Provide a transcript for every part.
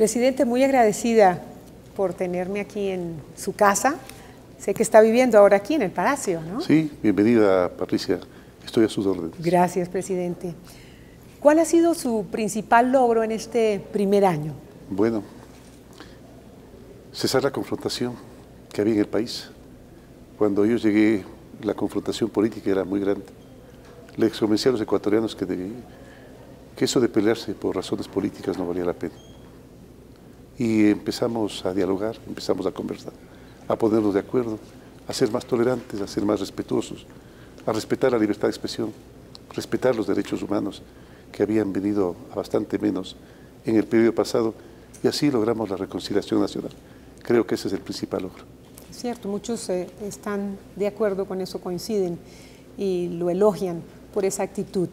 Presidente, muy agradecida por tenerme aquí en su casa. Sé que está viviendo ahora aquí en el Palacio, ¿no? Sí, bienvenida, Patricia. Estoy a sus órdenes. Gracias, presidente. ¿Cuál ha sido su principal logro en este primer año? Bueno, cesar la confrontación que había en el país. Cuando yo llegué, la confrontación política era muy grande. Les convencí a los ecuatorianos que eso de pelearse por razones políticas no valía la pena. Y empezamos a dialogar, empezamos a conversar, a ponernos de acuerdo, a ser más tolerantes, a ser más respetuosos, a respetar la libertad de expresión, respetar los derechos humanos que habían venido a bastante menos en el periodo pasado, y así logramos la reconciliación nacional. Creo que ese es el principal logro. Es cierto, muchos están de acuerdo con eso, coinciden y lo elogian por esa actitud.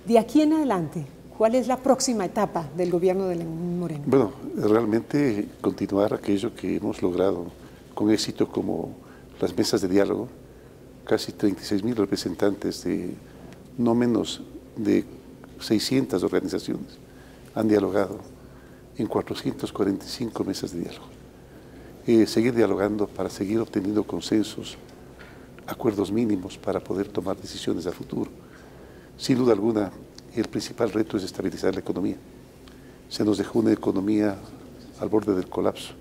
De aquí en adelante, ¿cuál es la próxima etapa del gobierno de Lenín Moreno? Bueno, realmente continuar aquello que hemos logrado con éxito, como las mesas de diálogo. Casi 36.000 representantes de no menos de 600 organizaciones han dialogado en 445 mesas de diálogo. Seguir dialogando para seguir obteniendo consensos, acuerdos mínimos para poder tomar decisiones a futuro. Sin duda alguna, el principal reto es estabilizar la economía. Se nos dejó una economía al borde del colapso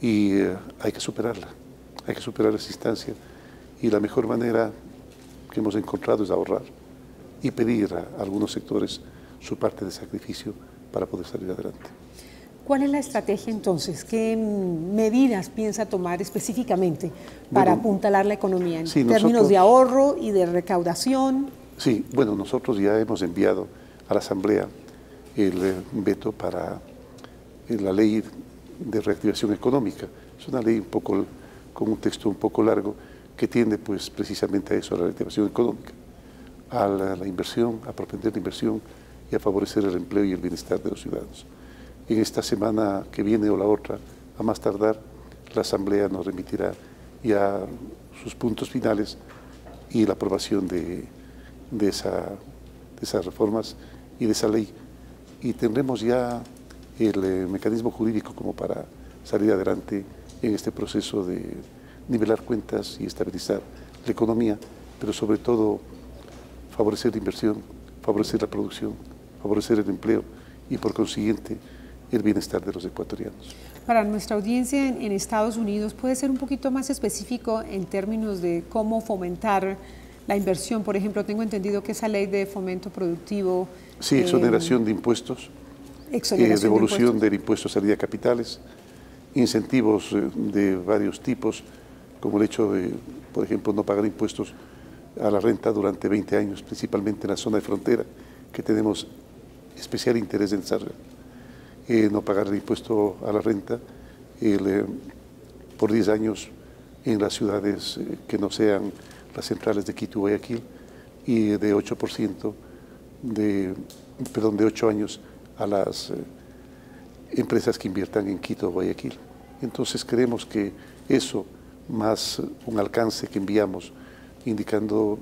y hay que superarla, hay que superar esa instancia, y la mejor manera que hemos encontrado es ahorrar y pedir a algunos sectores su parte de sacrificio para poder salir adelante. ¿Cuál es la estrategia entonces? ¿Qué medidas piensa tomar específicamente para apuntalar la economía en términos de ahorro y de recaudación? Sí, bueno, nosotros ya hemos enviado a la Asamblea el veto para la ley de reactivación económica. Es una ley con un texto un poco largo que tiende pues precisamente a eso, a la reactivación económica, a la inversión, a propender la inversión y a favorecer el empleo y el bienestar de los ciudadanos. En esta semana que viene o la otra, a más tardar, la Asamblea nos remitirá ya sus puntos finales y la aprobación de esas reformas y de esa ley. Y tendremos ya el mecanismo jurídico como para salir adelante en este proceso de nivelar cuentas y estabilizar la economía, pero sobre todo favorecer la inversión, favorecer la producción, favorecer el empleo y por consiguiente el bienestar de los ecuatorianos. Para nuestra audiencia en Estados Unidos, ¿puede ser un poquito más específico en términos de cómo fomentar la inversión? Por ejemplo, tengo entendido que esa ley de fomento productivo... Sí, exoneración de impuestos, devolución del impuesto a salida de capitales, incentivos de varios tipos, como el hecho de, por ejemplo, no pagar impuestos a la renta durante 20 años, principalmente en la zona de frontera, que tenemos especial interés en desarrollar. No pagar el impuesto a la renta por 10 años en las ciudades que no sean las centrales de Quito y Guayaquil, y de 8%, de 8 años a las empresas que inviertan en Quito o Guayaquil. Entonces creemos que eso, más un alcance que enviamos indicando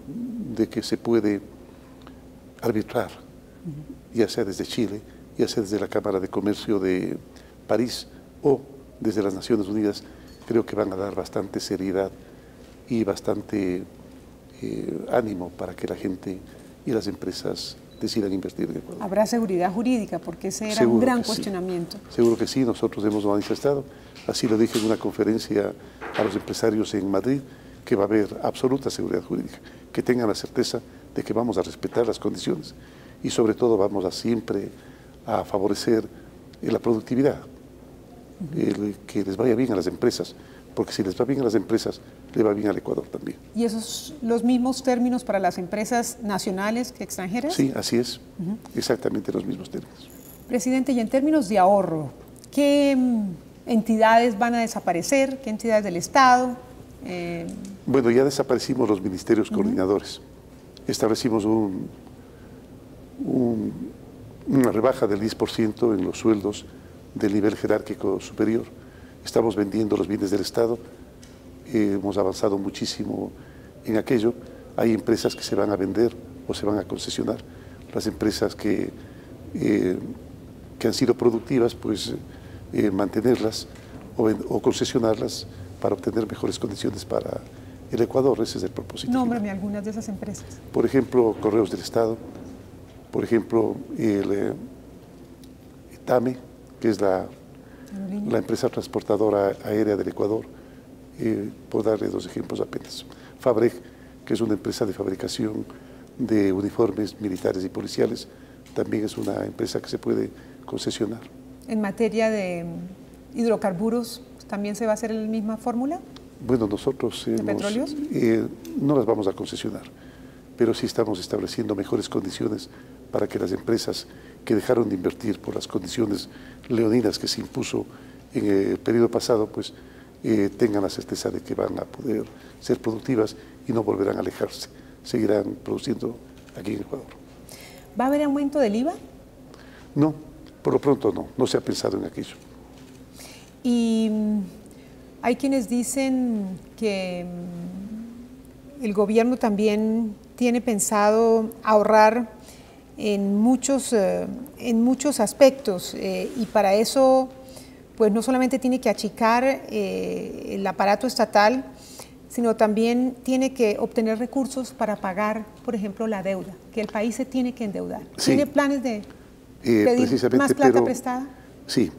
de que se puede arbitrar, ya sea desde Chile, ya sea desde la Cámara de Comercio de París o desde las Naciones Unidas, creo que van a dar bastante seriedad y bastante ánimo para que la gente y las empresas decidan invertir en Ecuador. ¿Habrá seguridad jurídica? Porque ese era un gran cuestionamiento. Sí. Seguro que sí, nosotros hemos manifestado, así lo dije en una conferencia a los empresarios en Madrid, que va a haber absoluta seguridad jurídica, que tengan la certeza de que vamos a respetar las condiciones y sobre todo vamos a siempre a favorecer la productividad, que les vaya bien a las empresas, porque si les va bien a las empresas, le va bien al Ecuador también. ¿Y esos los mismos términos para las empresas nacionales que extranjeras? Sí, así es, exactamente los mismos términos. Presidente, y en términos de ahorro, ¿qué entidades van a desaparecer? ¿Qué entidades del Estado? Bueno, ya desaparecimos los ministerios coordinadores, establecimos una rebaja del 10% en los sueldos del nivel jerárquico superior. Estamos vendiendo los bienes del Estado, hemos avanzado muchísimo en aquello. Hay empresas que se van a vender o se van a concesionar. Las empresas que que han sido productivas, pues mantenerlas o concesionarlas para obtener mejores condiciones para el Ecuador. Ese es el propósito. Nómbrame algunas de esas empresas. Por ejemplo, Correos del Estado, por ejemplo, el TAME, que es la empresa transportadora aérea del Ecuador, por darle dos ejemplos apenas. Fabreg, que es una empresa de fabricación de uniformes militares y policiales, también es una empresa que se puede concesionar. En materia de hidrocarburos, ¿también se va a hacer la misma fórmula? Bueno, nosotros ¿De petróleos? No las vamos a concesionar, pero sí estamos estableciendo mejores condiciones para que las empresas que dejaron de invertir por las condiciones leoninas que se impuso en el periodo pasado, pues tengan la certeza de que van a poder ser productivas y no volverán a alejarse, seguirán produciendo aquí en Ecuador. ¿Va a haber aumento del IVA? No, por lo pronto no se ha pensado en aquello. Y hay quienes dicen que el gobierno también tiene pensado ahorrar en muchos aspectos y para eso pues no solamente tiene que achicar el aparato estatal, sino también tiene que obtener recursos para pagar, por ejemplo, la deuda, que el país se tiene que endeudar. Sí. ¿Tiene planes de pedir más plata prestada? Sí,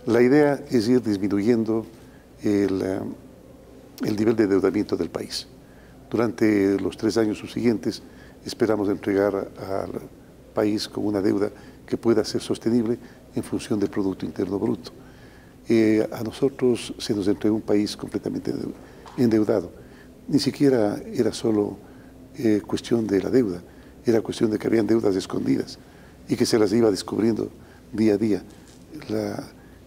la idea es ir disminuyendo el nivel de endeudamiento del país. Durante los 3 años subsiguientes esperamos entregar al país con una deuda que pueda ser sostenible en función del Producto Interno Bruto. A nosotros se nos entregó un país completamente endeudado. Ni siquiera era solo cuestión de la deuda, era cuestión de que habían deudas escondidas y que se las iba descubriendo día a día.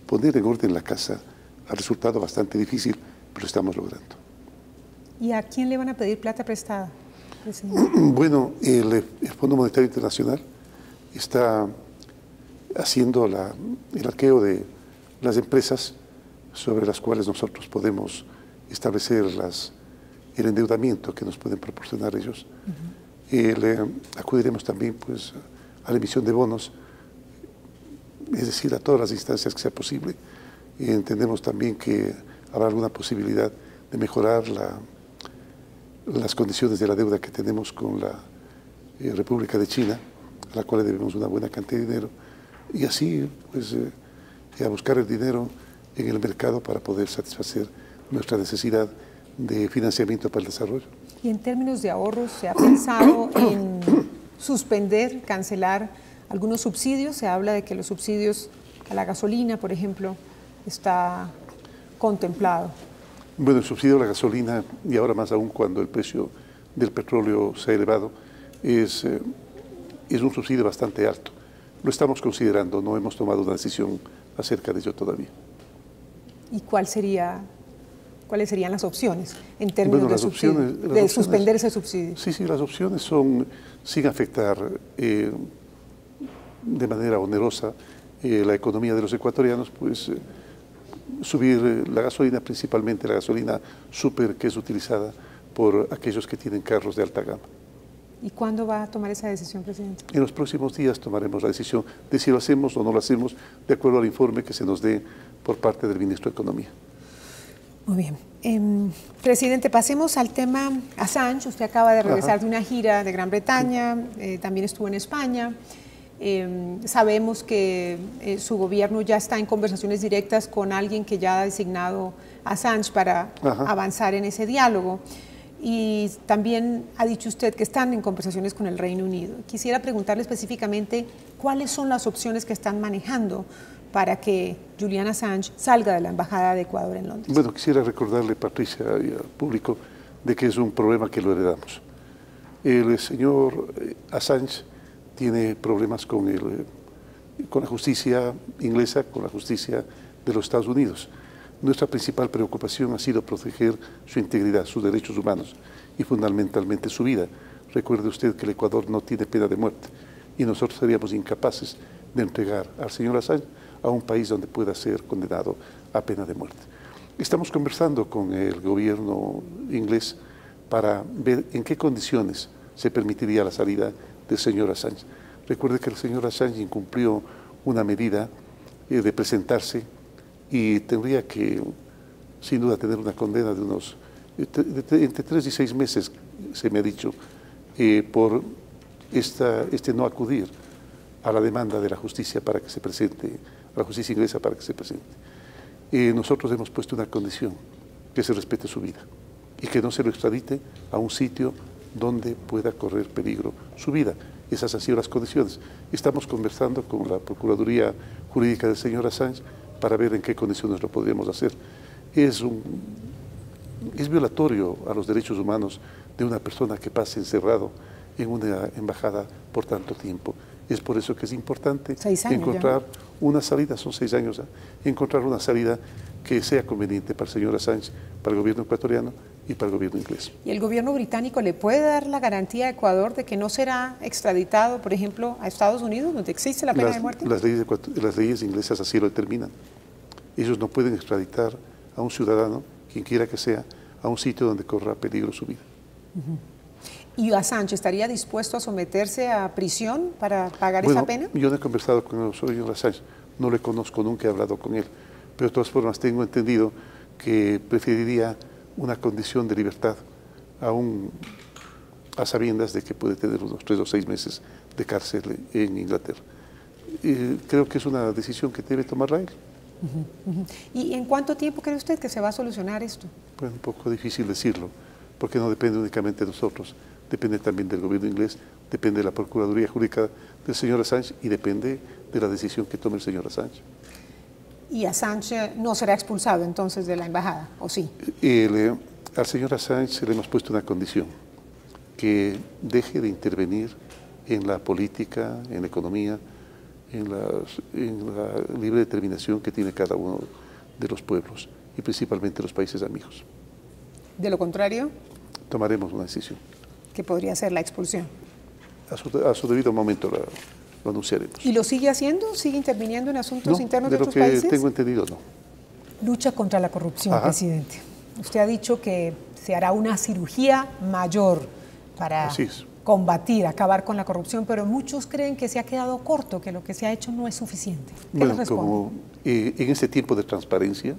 Poner en orden la casa ha resultado bastante difícil, pero estamos logrando. ¿Y a quién le van a pedir plata prestada, presidente? Bueno, el Fondo Monetario Internacional está haciendo el arqueo de las empresas sobre las cuales nosotros podemos establecer el endeudamiento que nos pueden proporcionar ellos. Acudiremos también pues, a la emisión de bonos, es decir, a todas las instancias que sea posible. Entendemos también que habrá alguna posibilidad de mejorar las condiciones de la deuda que tenemos con la República de China, a la cual debemos una buena cantidad de dinero, y así pues, a buscar el dinero en el mercado para poder satisfacer nuestra necesidad de financiamiento para el desarrollo. Y en términos de ahorros, ¿se ha pensado en suspender, cancelar algunos subsidios? Se habla de que los subsidios a la gasolina, por ejemplo, está contemplado. Bueno, el subsidio a la gasolina, y ahora más aún cuando el precio del petróleo se ha elevado, es un subsidio bastante alto. Lo estamos considerando, no hemos tomado una decisión acerca de ello todavía. ¿Y cuáles serían las opciones en términos bueno, de suspender ese subsidio? Sí, las opciones son, sin afectar de manera onerosa la economía de los ecuatorianos, pues subir la gasolina, principalmente la gasolina súper que es utilizada por aquellos que tienen carros de alta gama. ¿Y cuándo va a tomar esa decisión, presidente? En los próximos días tomaremos la decisión de si lo hacemos o no lo hacemos, de acuerdo al informe que se nos dé por parte del Ministro de Economía. Muy bien. Presidente, pasemos al tema Assange. Usted acaba de regresar de una gira de Gran Bretaña, también estuvo en España. Sabemos que su gobierno ya está en conversaciones directas con alguien que ya ha designado a Assange para avanzar en ese diálogo. Y también ha dicho usted que están en conversaciones con el Reino Unido. Quisiera preguntarle específicamente cuáles son las opciones que están manejando para que Julian Assange salga de la Embajada de Ecuador en Londres. Bueno, quisiera recordarle, Patricia, y al público, de que es un problema que lo heredamos. El señor Assange tiene problemas con la justicia inglesa, con la justicia de los Estados Unidos. Nuestra principal preocupación ha sido proteger su integridad, sus derechos humanos y fundamentalmente su vida. Recuerde usted que el Ecuador no tiene pena de muerte y nosotros seríamos incapaces de entregar al señor Assange a un país donde pueda ser condenado a pena de muerte. Estamos conversando con el gobierno inglés para ver en qué condiciones se permitiría la salida del señor Assange. Recuerde que el señor Assange incumplió una medida de presentarse y tendría que, sin duda, tener una condena de unos entre 3 y 6 meses, se me ha dicho, por este no acudir a la demanda de la justicia para que se presente, a la justicia inglesa para que se presente. Nosotros hemos puesto una condición, que se respete su vida y que no se lo extradite a un sitio donde pueda correr peligro su vida. Esas han sido las condiciones. Estamos conversando con la Procuraduría Jurídica del señor Assange para ver en qué condiciones lo podríamos hacer. Es violatorio a los derechos humanos de una persona que pase encerrado en una embajada por tanto tiempo. Es por eso que es importante encontrar una salida, son 6 años, encontrar una salida que sea conveniente para el señor Assange, para el gobierno ecuatoriano y para el gobierno inglés. ¿Y el gobierno británico le puede dar la garantía a Ecuador de que no será extraditado, por ejemplo, a Estados Unidos, donde existe la pena de muerte? Las leyes inglesas así lo determinan. Ellos no pueden extraditar a un ciudadano, quien quiera que sea, a un sitio donde corra peligro su vida. ¿Y Assange estaría dispuesto a someterse a prisión para pagar esa pena? Yo no he conversado con el señor Assange, no le conozco, nunca he hablado con él, pero de todas formas tengo entendido que preferiría una condición de libertad aún a sabiendas de que puede tener unos 3 o 6 meses de cárcel en Inglaterra. Creo que es una decisión que debe tomarla él. ¿Y en cuánto tiempo cree usted que se va a solucionar esto? Pues un poco difícil decirlo, porque no depende únicamente de nosotros, depende también del gobierno inglés, depende de la Procuraduría Jurídica del señor Assange y depende de la decisión que tome el señor Assange. ¿Y Assange no será expulsado entonces de la embajada, o sí? Al señor Assange le hemos puesto una condición, que deje de intervenir en la política, en la economía, en la libre determinación que tiene cada uno de los pueblos y principalmente los países amigos. De lo contrario, tomaremos una decisión. ¿Qué podría ser la expulsión? A su debido momento lo anunciaremos. ¿Y lo sigue haciendo? ¿Sigue interviniendo en asuntos internos de otros países? países? De lo que tengo entendido, no. Lucha contra la corrupción, presidente. Usted ha dicho que se hará una cirugía mayor para combatir, acabar con la corrupción, pero muchos creen que se ha quedado corto, que lo que se ha hecho no es suficiente. ¿Qué les responde? Como en este tiempo de transparencia,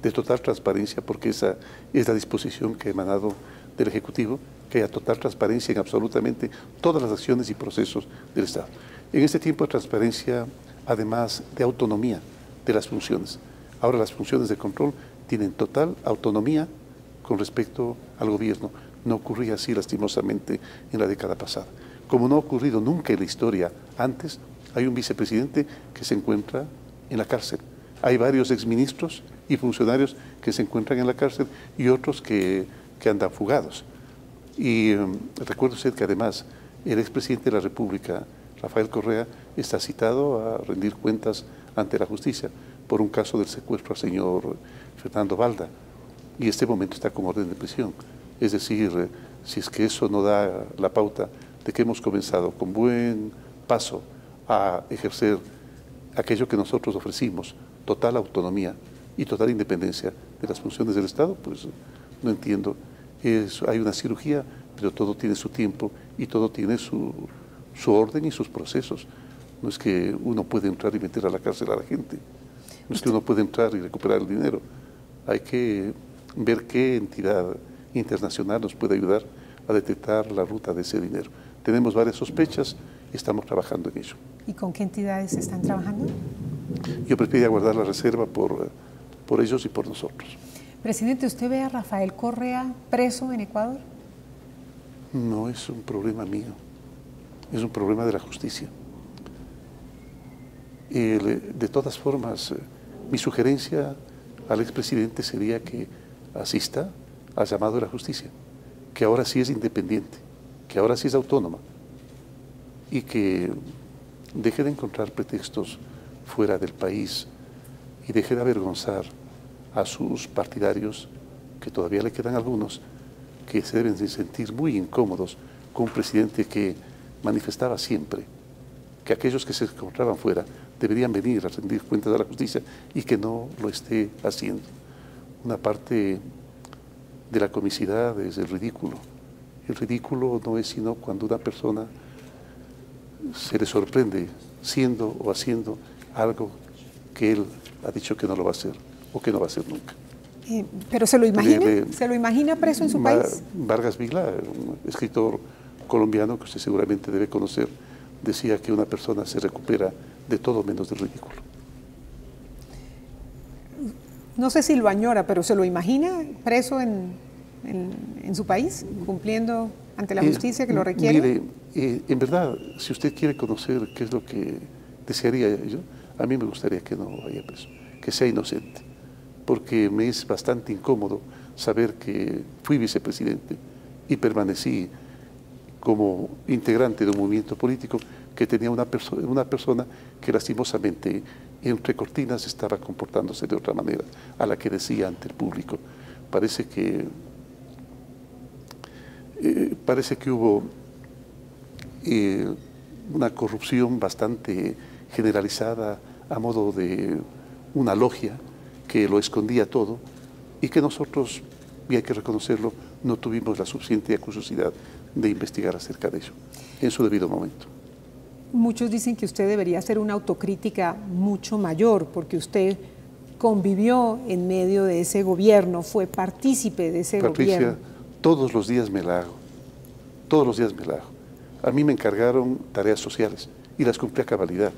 de total transparencia, porque esa es la disposición que ha emanado del Ejecutivo, que haya total transparencia en absolutamente todas las acciones y procesos del Estado. En este tiempo de transparencia, además de autonomía de las funciones. Ahora las funciones de control tienen total autonomía con respecto al gobierno. No ocurría así lastimosamente en la década pasada. Como no ha ocurrido nunca en la historia antes, hay un vicepresidente que se encuentra en la cárcel. Hay varios exministros y funcionarios que se encuentran en la cárcel y otros que andan fugados. Y recuerdo usted que además el expresidente de la República, Rafael Correa, está citado a rendir cuentas ante la justicia por un caso del secuestro al señor Fernando Balda, y en este momento está con orden de prisión. Es decir, si es que eso no da la pauta de que hemos comenzado con buen paso a ejercer aquello que nosotros ofrecimos, total autonomía y total independencia de las funciones del Estado, pues no entiendo. Hay una cirugía, pero todo tiene su tiempo y todo tiene su orden y sus procesos. No es que uno puede entrar y meter a la cárcel a la gente. No es que uno puede entrar y recuperar el dinero. Hay que ver qué entidad internacional nos puede ayudar a detectar la ruta de ese dinero. Tenemos varias sospechas y estamos trabajando en ello. ¿Y con qué entidades están trabajando? Yo preferiría guardar la reserva por ellos y por nosotros. Presidente, ¿usted ve a Rafael Correa preso en Ecuador? No es un problema mío, es un problema de la justicia. De todas formas, mi sugerencia al expresidente sería que asista al llamado de la justicia, que ahora sí es independiente, que ahora sí es autónoma y que deje de encontrar pretextos fuera del país y deje de avergonzar a sus partidarios, que todavía le quedan algunos, que se deben de sentir muy incómodos con un presidente que manifestaba siempre que aquellos que se encontraban fuera deberían venir a rendir cuentas a la justicia y que no lo esté haciendo. Una parte de la comicidad es el ridículo. El ridículo no es sino cuando una persona se le sorprende siendo o haciendo algo que él ha dicho que no lo va a hacer o que no va a hacer nunca. ¿Pero se lo imagina? ¿Se lo imagina preso en su país? Vargas Vigla, un escritor colombiano que usted seguramente debe conocer, decía que una persona se recupera de todo menos del ridículo. No sé si lo añora, pero ¿se lo imagina preso en su país, cumpliendo ante la justicia que lo requiere? Mire, en verdad, si usted quiere conocer qué es lo que desearía yo, a mí me gustaría que no vaya preso, que sea inocente, porque me es bastante incómodo saber que fui vicepresidente y permanecí como integrante de un movimiento político que tenía una persona que lastimosamente entre cortinas estaba comportándose de otra manera a la que decía ante el público. Parece que hubo una corrupción bastante generalizada a modo de una logia que lo escondía todo y que nosotros, y hay que reconocerlo, no tuvimos la suficiente curiosidad de investigar acerca de ello en su debido momento. Muchos dicen que usted debería hacer una autocrítica mucho mayor porque usted convivió en medio de ese gobierno, fue partícipe de ese Patricia, gobierno. todos los días me la hago, todos los días me la hago. A mí me encargaron tareas sociales y las cumplí a cabalidad.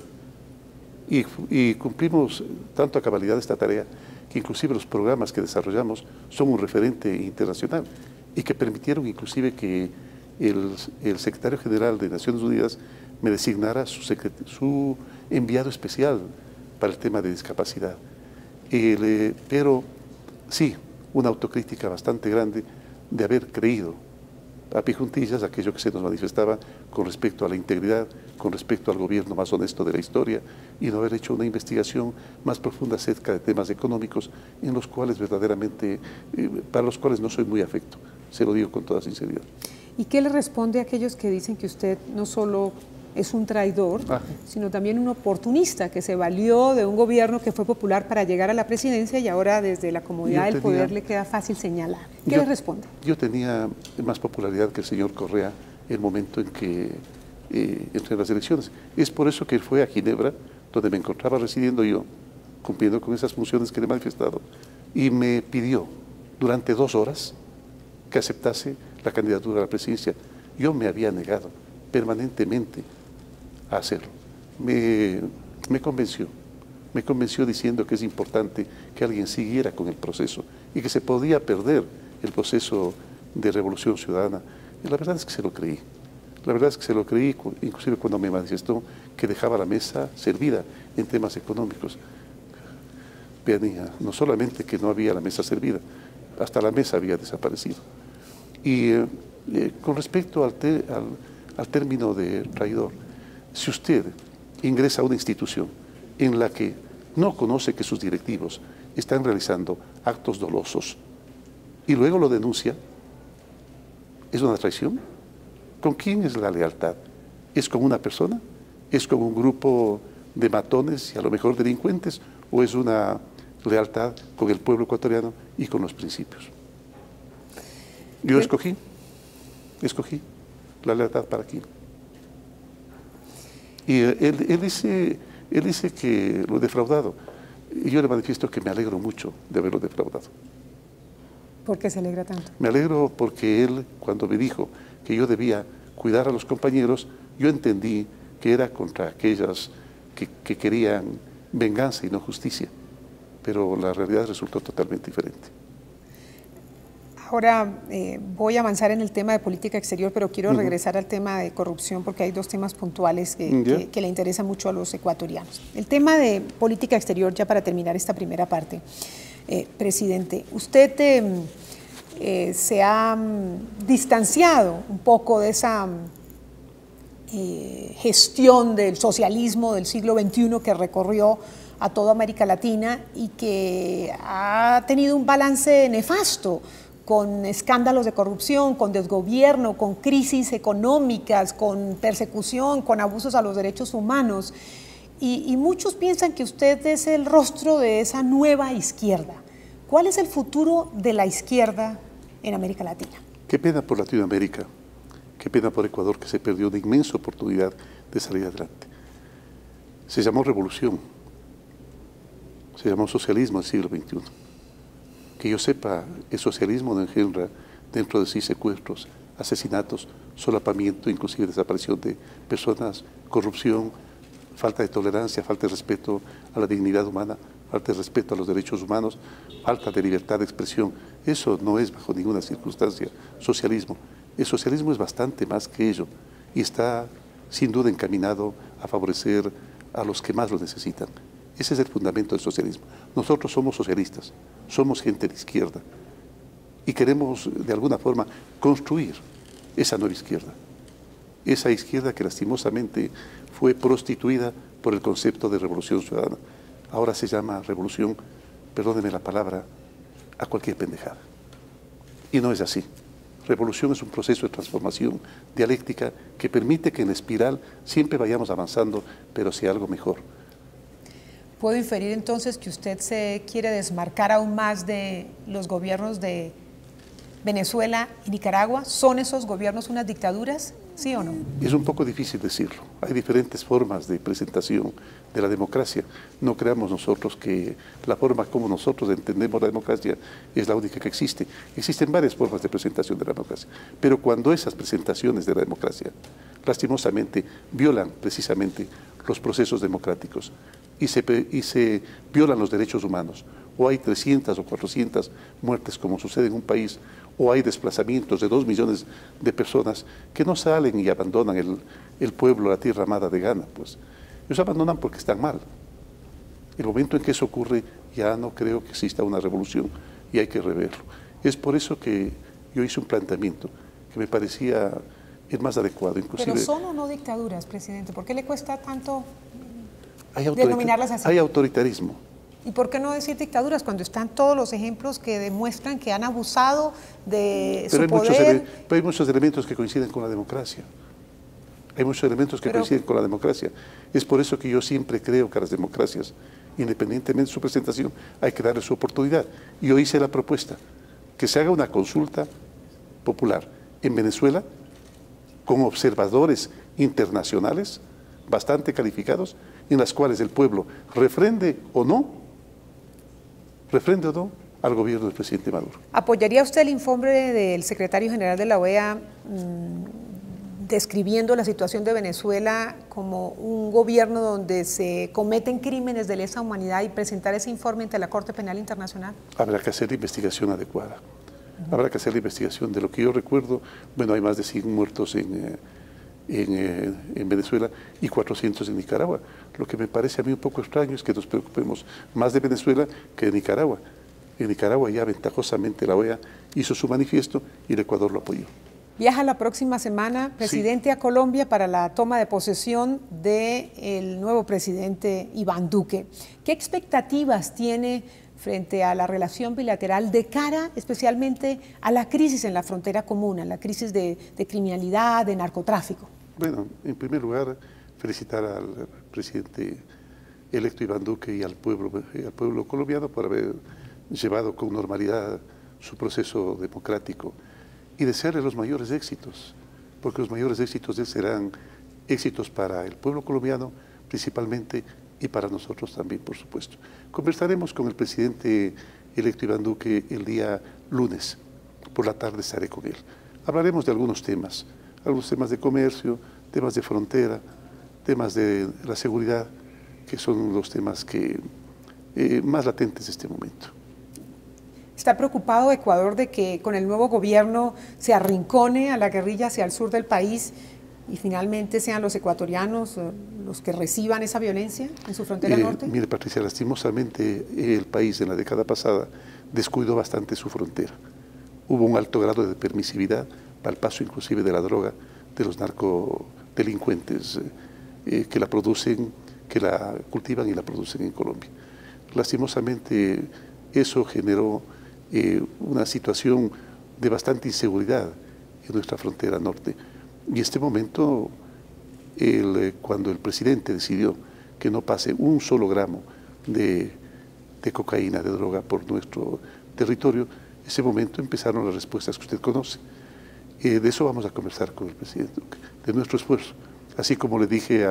Y cumplimos tanto a cabalidad esta tarea que inclusive los programas que desarrollamos son un referente internacional y que permitieron inclusive que el secretario general de Naciones Unidas me designara su enviado especial para el tema de discapacidad. Pero sí, una autocrítica bastante grande de haber creído a pie juntillas aquello que se nos manifestaba con respecto a la integridad, con respecto al gobierno más honesto de la historia y no haber hecho una investigación más profunda acerca de temas económicos en los cuales verdaderamente, para los cuales no soy muy afecto, se lo digo con toda sinceridad. ¿Y qué le responde a aquellos que dicen que usted no solo es un traidor, sino también un oportunista que se valió de un gobierno que fue popular para llegar a la presidencia y ahora desde la comodidad del poder le queda fácil señalar? ¿Qué le responde? Yo tenía más popularidad que el señor Correa en el momento en que entré en las elecciones. Es por eso que él fue a Ginebra, donde me encontraba residiendo yo, cumpliendo con esas funciones que le he manifestado, y me pidió durante 2 horas que aceptase la candidatura a la presidencia. Yo me había negado permanentemente a hacerlo. Me convenció diciendo que es importante que alguien siguiera con el proceso y que se podía perder el proceso de revolución ciudadana. Y la verdad es que se lo creí. La verdad es que se lo creí, inclusive cuando me manifestó que dejaba la mesa servida en temas económicos. Vean, no solamente que no había la mesa servida, hasta la mesa había desaparecido. Y con respecto al término de traidor, si usted ingresa a una institución en la que no conoce que sus directivos están realizando actos dolosos y luego lo denuncia, ¿es una traición? ¿Con quién es la lealtad? ¿Es con una persona? ¿Es con un grupo de matones y a lo mejor delincuentes? ¿O es una lealtad con el pueblo ecuatoriano y con los principios? Yo escogí la lealtad para aquí. Y él dice que lo he defraudado. Y yo le manifiesto que me alegro mucho de haberlo defraudado. ¿Por qué se alegra tanto? Me alegro porque él, cuando me dijo que yo debía cuidar a los compañeros, yo entendí que era contra aquellas que querían venganza y no justicia. Pero la realidad resultó totalmente diferente. Ahora voy a avanzar en el tema de política exterior, pero quiero regresar al tema de corrupción porque hay 2 temas puntuales que le interesan mucho a los ecuatorianos. El tema de política exterior, ya para terminar esta primera parte, presidente, usted se ha distanciado un poco de esa gestión del socialismo del siglo XXI que recorrió a toda América Latina y que ha tenido un balance nefasto, con escándalos de corrupción, con desgobierno, con crisis económicas, con persecución, con abusos a los derechos humanos. Y muchos piensan que usted es el rostro de esa nueva izquierda. ¿Cuál es el futuro de la izquierda en América Latina? Qué pena por Latinoamérica, qué pena por Ecuador, que se perdió una inmensa oportunidad de salir adelante. Se llamó revolución, se llamó socialismo en el siglo XXI. Que yo sepa, el socialismo no engendra dentro de sí secuestros, asesinatos, solapamiento, inclusive desaparición de personas, corrupción, falta de tolerancia, falta de respeto a la dignidad humana, falta de respeto a los derechos humanos, falta de libertad de expresión. Eso no es bajo ninguna circunstancia socialismo. El socialismo es bastante más que ello y está sin duda encaminado a favorecer a los que más lo necesitan. Ese es el fundamento del socialismo. Nosotros somos socialistas, somos gente de izquierda y queremos de alguna forma construir esa nueva izquierda. Esa izquierda que lastimosamente fue prostituida por el concepto de revolución ciudadana. Ahora se llama revolución, perdónenme la palabra, a cualquier pendejada. Y no es así. Revolución es un proceso de transformación dialéctica que permite que en espiral siempre vayamos avanzando, pero hacia algo mejor. ¿Puedo inferir entonces que usted se quiere desmarcar aún más de los gobiernos de Venezuela y Nicaragua? ¿Son esos gobiernos unas dictaduras? ¿Sí o no? Es un poco difícil decirlo. Hay diferentes formas de presentación de la democracia. No creamos nosotros que la forma como nosotros entendemos la democracia es la única que existe. Existen varias formas de presentación de la democracia. Pero cuando esas presentaciones de la democracia lastimosamente violan precisamente los procesos democráticos y se violan los derechos humanos, o hay 300 o 400 muertes como sucede en un país, o hay desplazamientos de 2 millones de personas que no salen y abandonan el pueblo, la tierra amada de Ghana, pues ellos abandonan porque están mal. El momento en que eso ocurre ya no creo que exista una revolución y hay que reverlo. Es por eso que yo hice un planteamiento que me parecía el más adecuado. Inclusive, ¿pero son o no dictaduras, presidente? ¿Por qué le cuesta tanto denominarlas así? Hay autoritarismo. ¿Y por qué no decir dictaduras cuando están todos los ejemplos que demuestran que han abusado de su poder? Pero hay muchos elementos que coinciden con la democracia. Hay muchos elementos que coinciden con la democracia. Es por eso que yo siempre creo que a las democracias, independientemente de su presentación, hay que darle su oportunidad. Y yo hice la propuesta que se haga una consulta popular en Venezuela con observadores internacionales bastante calificados, en las cuales el pueblo refrende o no al gobierno del presidente Maduro. ¿Apoyaría usted el informe del secretario general de la OEA describiendo la situación de Venezuela como un gobierno donde se cometen crímenes de lesa humanidad y presentar ese informe ante la Corte Penal Internacional? Habrá que hacer la investigación adecuada. Habrá que hacer la investigación. De lo que yo recuerdo, bueno, hay más de 100 muertos en Venezuela y 400 en Nicaragua. Lo que me parece a mí un poco extraño es que nos preocupemos más de Venezuela que de Nicaragua. En Nicaragua ya ventajosamente la OEA hizo su manifiesto y el Ecuador lo apoyó. Viaja la próxima semana, presidente, sí, a Colombia para la toma de posesión del nuevo presidente Iván Duque. ¿Qué expectativas tiene frente a la relación bilateral de cara especialmente a la crisis en la frontera común, a la crisis de criminalidad, de narcotráfico? Bueno, en primer lugar, felicitar al presidente electo Iván Duque y al pueblo colombiano por haber llevado con normalidad su proceso democrático y desearle los mayores éxitos, porque los mayores éxitos de él serán éxitos para el pueblo colombiano principalmente y para nosotros también, por supuesto. Conversaremos con el presidente electo Iván Duque el día lunes, por la tarde estaré con él. Hablaremos de algunos temas de comercio, temas de frontera, temas de la seguridad, que son los temas que más latentes en este momento. ¿Está preocupado Ecuador de que con el nuevo gobierno se arrincone a la guerrilla hacia el sur del país y finalmente sean los ecuatorianos los que reciban esa violencia en su frontera norte? Mire, Patricia, lastimosamente el país en la década pasada descuidó bastante su frontera. Hubo un alto grado de permisividad para el paso inclusive de la droga de los narcodelincuentes que la producen, que la cultivan y la producen en Colombia. Lastimosamente eso generó una situación de bastante inseguridad en nuestra frontera norte. Y en este momento, cuando el presidente decidió que no pase un solo gramo de cocaína, de droga por nuestro territorio, en ese momento empezaron las respuestas que usted conoce. De eso vamos a conversar con el presidente, de nuestro esfuerzo. Así como le dije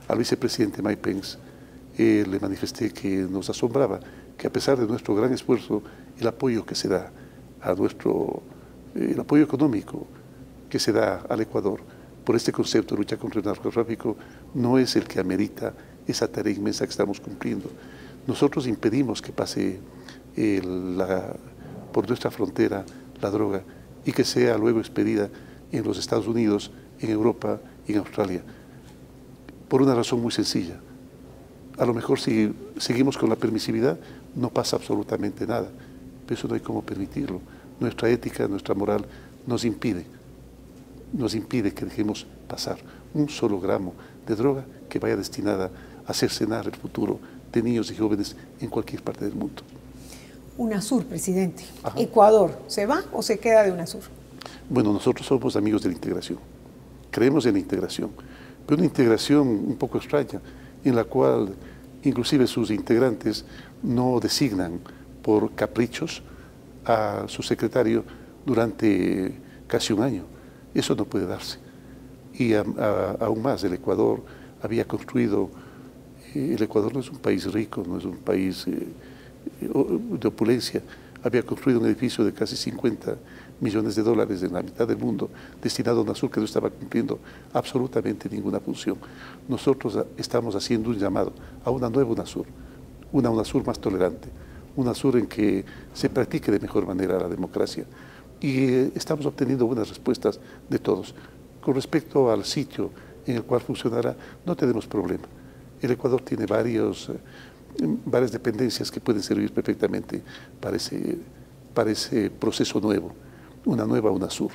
al vicepresidente Mike Pence, le manifesté que nos asombraba que a pesar de nuestro gran esfuerzo, el apoyo que se da a el apoyo económico que se da al Ecuador por este concepto de lucha contra el narcotráfico no es el que amerita esa tarea inmensa que estamos cumpliendo. Nosotros impedimos que pase por nuestra frontera la droga y que sea luego expedida en los Estados Unidos, en Europa y en Australia, por una razón muy sencilla. A lo mejor si seguimos con la permisividad no pasa absolutamente nada, pero eso no hay cómo permitirlo. Nuestra ética, nuestra moral nos impide que dejemos pasar un solo gramo de droga que vaya destinada a cercenar el futuro de niños y jóvenes en cualquier parte del mundo. UNASUR, presidente. Ajá. ¿Ecuador se va o se queda de UNASUR? Bueno, nosotros somos amigos de la integración, creemos en la integración, pero una integración un poco extraña, en la cual inclusive sus integrantes no designan por caprichos a su secretario durante casi un año. Eso no puede darse. Y aún más, el Ecuador había construido, el Ecuador no es un país rico, no es un país de opulencia, había construido un edificio de casi 50 millones de dólares en la mitad del mundo, destinado a UNASUR que no estaba cumpliendo absolutamente ninguna función. Nosotros estamos haciendo un llamado a una nueva UNASUR, una UNASUR más tolerante, UNASUR en que se practique de mejor manera la democracia. Y estamos obteniendo buenas respuestas de todos. Con respecto al sitio en el cual funcionará, no tenemos problema. El Ecuador tiene varias dependencias que pueden servir perfectamente para ese proceso nuevo, una nueva UNASUR.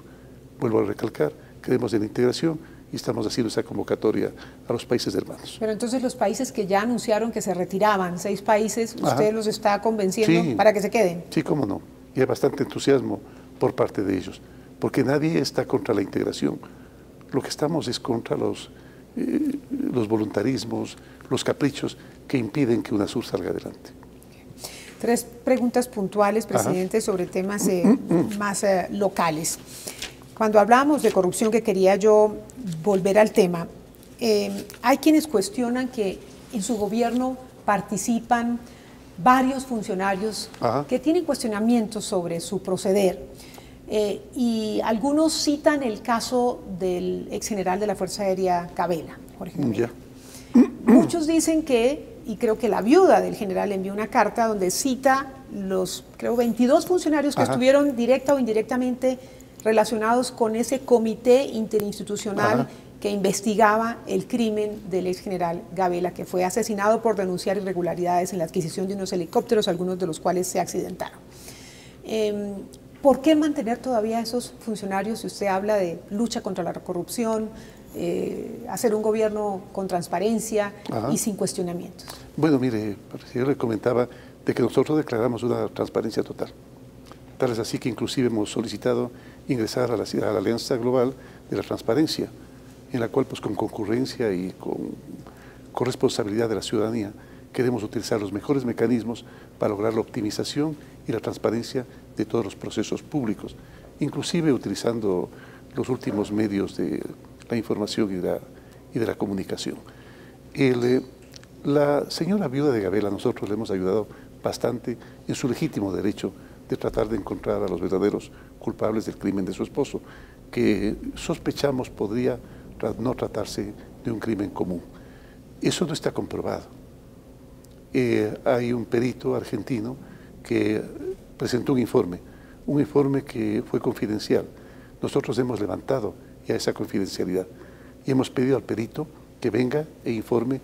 Vuelvo a recalcar, creemos en la integración y estamos haciendo esa convocatoria a los países hermanos. Pero entonces los países que ya anunciaron que se retiraban, 6 países, ¿usted Ajá. los está convenciendo Sí. para que se queden? Sí, cómo no. Y hay bastante entusiasmo por parte de ellos, porque nadie está contra la integración. Lo que estamos es contra los voluntarismos, los caprichos que impiden que UNASUR salga adelante. 3 preguntas puntuales, presidente, Ajá. sobre temas más locales. Cuando hablábamos de corrupción, que quería yo volver al tema, hay quienes cuestionan que en su gobierno participan varios funcionarios Ajá. que tienen cuestionamientos sobre su proceder. Y algunos citan el caso del ex general de la Fuerza Aérea Gabela, Jorge Gabela. Muchos dicen que, y creo que la viuda del general envió una carta donde cita los, creo, 22 funcionarios que Ajá. estuvieron directa o indirectamente relacionados con ese comité interinstitucional Ajá. que investigaba el crimen del ex general Gabela, que fue asesinado por denunciar irregularidades en la adquisición de unos helicópteros, algunos de los cuales se accidentaron. ¿Por qué mantener todavía esos funcionarios si usted habla de lucha contra la corrupción, hacer un gobierno con transparencia Ajá. y sin cuestionamientos? Bueno, mire, yo le comentaba de que nosotros declaramos una transparencia total. Tal es así que inclusive hemos solicitado ingresar a la Alianza Global de la Transparencia, en la cual pues con concurrencia y con responsabilidad de la ciudadanía queremos utilizar los mejores mecanismos para lograr la optimización y la transparencia de todos los procesos públicos, inclusive utilizando los últimos medios de la información y de la comunicación. La señora viuda de Gabela, nosotros le hemos ayudado bastante en su legítimo derecho de tratar de encontrar a los verdaderos culpables del crimen de su esposo, que sospechamos podría no tratarse de un crimen común. Eso no está comprobado. Hay un perito argentino que presentó un informe que fue confidencial. Nosotros hemos levantado ya esa confidencialidad y hemos pedido al perito que venga e informe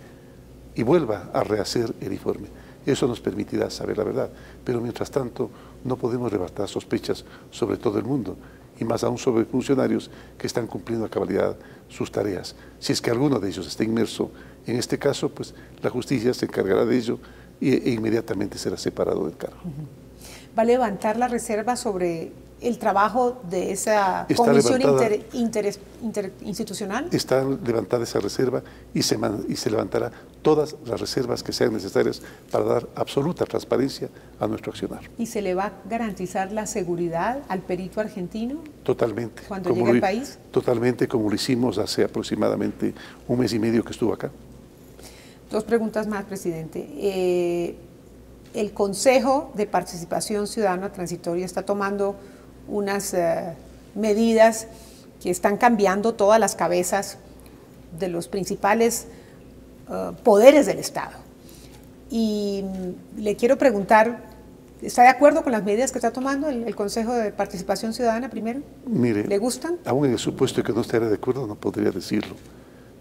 y vuelva a rehacer el informe. Eso nos permitirá saber la verdad, pero mientras tanto no podemos levantar sospechas sobre todo el mundo y más aún sobre funcionarios que están cumpliendo a cabalidad sus tareas. Si es que alguno de ellos está inmerso en este caso, pues la justicia se encargará de ello e inmediatamente será separado del cargo. ¿Va a levantar la reserva sobre el trabajo de esa Está comisión levantada. interinstitucional? Está levantada esa reserva y se levantará todas las reservas que sean necesarias para dar absoluta transparencia a nuestro accionar. ¿Y se le va a garantizar la seguridad al perito argentino? Totalmente. ¿Cuando llegue al país? Totalmente, como lo hicimos hace aproximadamente un mes y medio que estuvo acá. Dos preguntas más, presidente. El Consejo de Participación Ciudadana Transitoria está tomando unas medidas que están cambiando todas las cabezas de los principales poderes del Estado. Y le quiero preguntar, ¿está de acuerdo con las medidas que está tomando el Consejo de Participación Ciudadana primero? Mire, ¿le gustan? Aún en el supuesto de que no esté de acuerdo, no podría decirlo,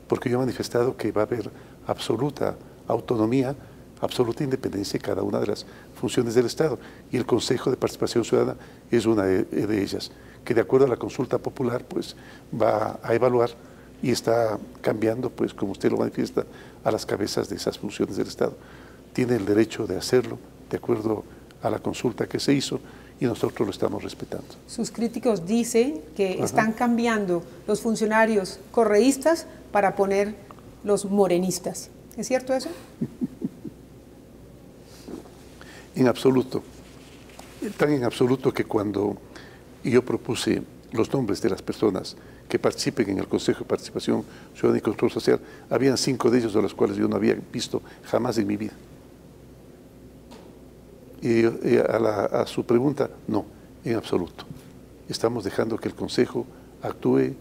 porque yo he manifestado que va a haber absoluta autonomía, absoluta independencia en cada una de las funciones del Estado, y el Consejo de Participación Ciudadana es una de ellas, que de acuerdo a la consulta popular pues va a evaluar y está cambiando, pues como usted lo manifiesta, a las cabezas de esas funciones del Estado. Tiene el derecho de hacerlo de acuerdo a la consulta que se hizo y nosotros lo estamos respetando. Sus críticos dicen que están cambiando los funcionarios correístas para poner los morenistas. ¿Es cierto eso? En absoluto. Tan en absoluto que cuando yo propuse los nombres de las personas que participen en el Consejo de Participación Ciudadana y Control Social, habían 5 de ellos de los cuales yo no había visto jamás en mi vida. Y a su pregunta, no, en absoluto. Estamos dejando que el Consejo actúe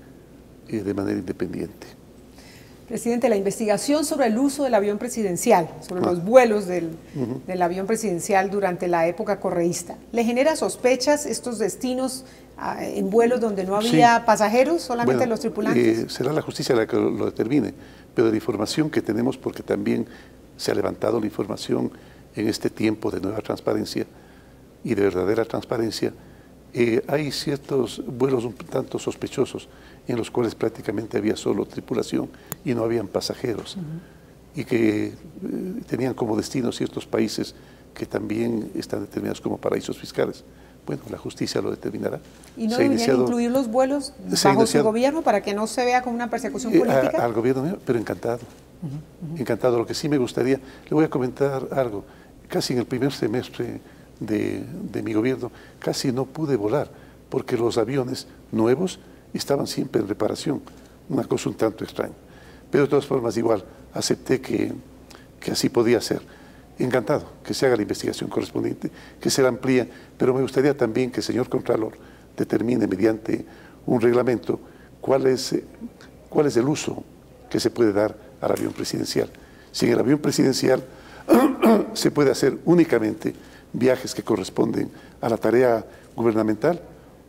de manera independiente. Presidente, la investigación sobre el uso del avión presidencial, sobre los vuelos del avión presidencial durante la época correísta, ¿le genera sospechas estos destinos en vuelos donde no había pasajeros, solamente los tripulantes? Será la justicia la que lo determine, pero la información que tenemos, porque también se ha levantado la información en este tiempo de nueva transparencia y de verdadera transparencia, hay ciertos vuelos un tanto sospechosos en los cuales prácticamente había solo tripulación y no habían pasajeros, y que tenían como destino ciertos países que también están determinados como paraísos fiscales. Bueno, la justicia lo determinará. ¿Y no deberían incluir los vuelos bajo su gobierno para que no se vea como una persecución política? Al gobierno mío, pero encantado. Encantado. Lo que sí me gustaría, le voy a comentar algo. Casi en el primer semestre de mi gobierno, casi no pude volar, porque los aviones nuevos estaban siempre en reparación. Una cosa un tanto extraña. Pero de todas formas, igual, acepté que así podía ser. Encantado que se haga la investigación correspondiente, que se la amplíe, pero me gustaría también que el señor Contralor determine mediante un reglamento cuál es el uso que se puede dar al avión presidencial. Si en el avión presidencial se puede hacer únicamente viajes que corresponden a la tarea gubernamental,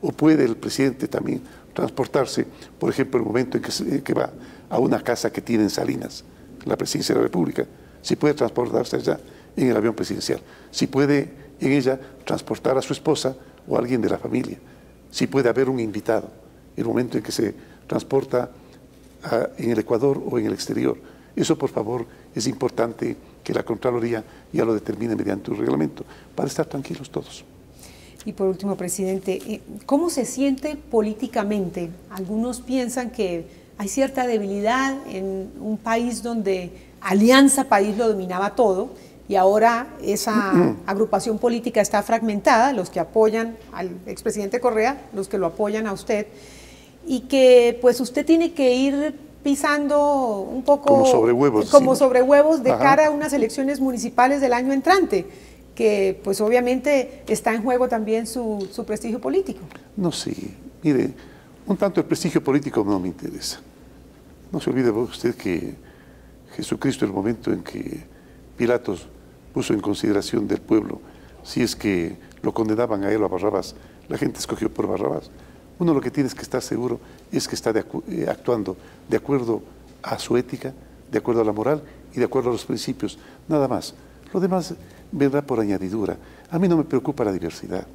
o puede el presidente también transportarse, por ejemplo, el momento en que va a una casa que tiene en Salinas, la presidencia de la República, si puede transportarse allá en el avión presidencial, si puede en ella transportar a su esposa o a alguien de la familia, si puede haber un invitado, el momento en que se transporta en el Ecuador o en el exterior. Eso, por favor, es importante que la Contraloría ya lo determine mediante un reglamento, para estar tranquilos todos. Y por último, presidente, ¿cómo se siente políticamente? Algunos piensan que hay cierta debilidad en un país donde Alianza País lo dominaba todo, y ahora esa agrupación política está fragmentada, los que apoyan al expresidente Correa, los que lo apoyan a usted, y que pues usted tiene que ir pisando un poco como sobre huevos de cara a unas elecciones municipales del año entrante, que pues obviamente está en juego también su prestigio político. No, sí, mire, un tanto el prestigio político no me interesa. No se olvide usted que Jesucristo, el momento en que Pilatos puso en consideración del pueblo si es que lo condenaban a él o a Barrabás, la gente escogió por Barrabás. Uno lo que tiene que estar seguro es que está actuando de acuerdo a su ética, de acuerdo a la moral y de acuerdo a los principios, nada más. Lo demás vendrá por añadidura. A mí no me preocupa la diversidad.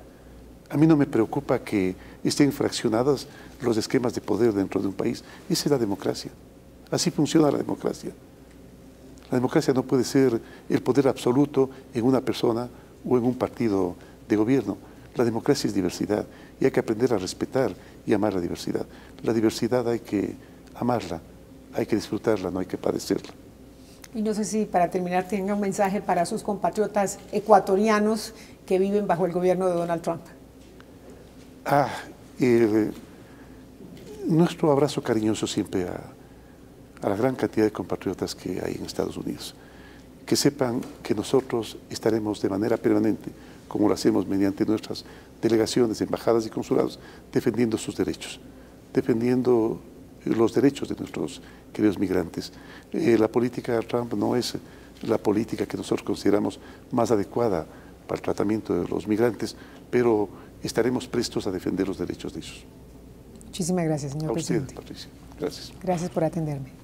A mí no me preocupa que estén fraccionados los esquemas de poder dentro de un país. Esa es la democracia. Así funciona la democracia. La democracia no puede ser el poder absoluto en una persona o en un partido de gobierno. La democracia es diversidad y hay que aprender a respetar y amar la diversidad. La diversidad hay que amarla, hay que disfrutarla, no hay que padecerla. Y no sé si para terminar tenga un mensaje para sus compatriotas ecuatorianos que viven bajo el gobierno de Donald Trump. Nuestro abrazo cariñoso siempre a la gran cantidad de compatriotas que hay en Estados Unidos. que sepan que nosotros estaremos de manera permanente, como lo hacemos mediante nuestras delegaciones, embajadas y consulados, defendiendo sus derechos, defendiendo los derechos de nuestros queridos migrantes. La política Trump no es la política que nosotros consideramos más adecuada para el tratamiento de los migrantes, pero estaremos prestos a defender los derechos de ellos. Muchísimas gracias, señor presidente. A usted, Patricia. Gracias. Gracias por atenderme.